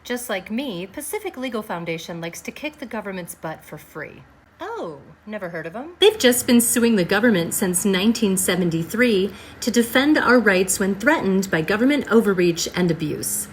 Just like me, Pacific Legal Foundation likes to kick the government's butt for free. Oh, never heard of them? They've just been suing the government since 1973 to defend our rights when threatened by government overreach and abuse.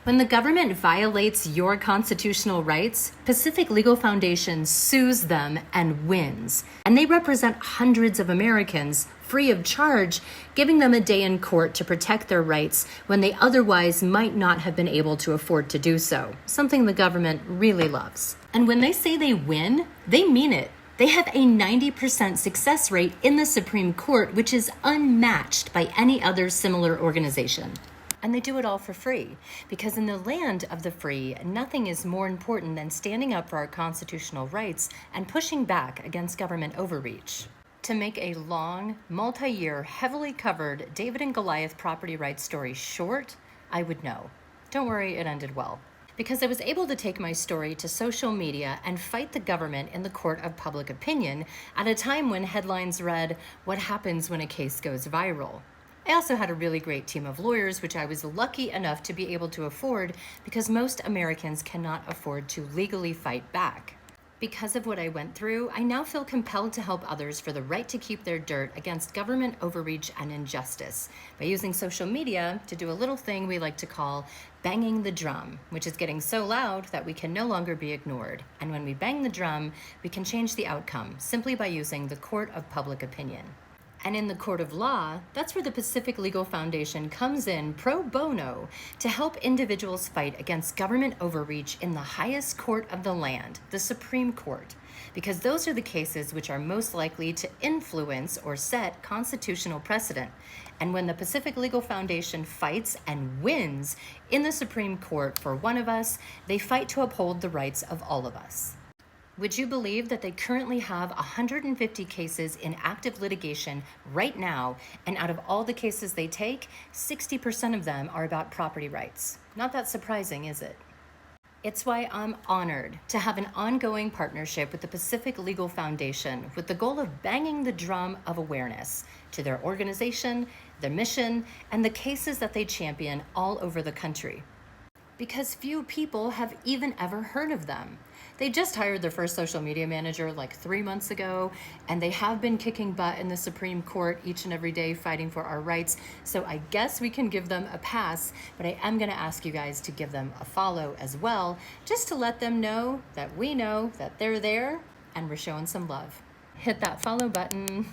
When the government violates your constitutional rights, Pacific Legal Foundation sues them and wins. And they represent hundreds of Americans free of charge, giving them a day in court to protect their rights when they otherwise might not have been able to afford to do so, something the government really loves. And when they say they win, they mean it. They have a 90% success rate in the Supreme Court, which is unmatched by any other similar organization. And they do it all for free, because in the land of the free, nothing is more important than standing up for our constitutional rights and pushing back against government overreach. To make a long, multi-year, heavily covered David and Goliath property rights story short, I would know. Don't worry, it ended well. Because I was able to take my story to social media and fight the government in the court of public opinion at a time when headlines read, "What happens when a case goes viral?" I also had a really great team of lawyers, which I was lucky enough to be able to afford because most Americans cannot afford to legally fight back. Because of what I went through, I now feel compelled to help others for the right to keep their dirt against government overreach and injustice by using social media to do a little thing we like to call banging the drum, which is getting so loud that we can no longer be ignored. And when we bang the drum, we can change the outcome simply by using the court of public opinion. And in the court of law, that's where the Pacific Legal Foundation comes in pro bono to help individuals fight against government overreach in the highest court of the land, the Supreme Court, because those are the cases which are most likely to influence or set constitutional precedent. And when the Pacific Legal Foundation fights and wins in the Supreme Court for one of us, they fight to uphold the rights of all of us. Would you believe that they currently have 150 cases in active litigation right now, and out of all the cases they take, 60% of them are about property rights? Not that surprising, is it? It's why I'm honored to have an ongoing partnership with the Pacific Legal Foundation with the goal of banging the drum of awareness to their organization, their mission, and the cases that they champion all over the country. Because few people have even ever heard of them. They just hired their first social media manager like 3 months ago, and they have been kicking butt in the Supreme Court each and every day fighting for our rights. So I guess we can give them a pass, but I am gonna ask you guys to give them a follow as well, just to let them know that we know that they're there and we're showing some love. Hit that follow button.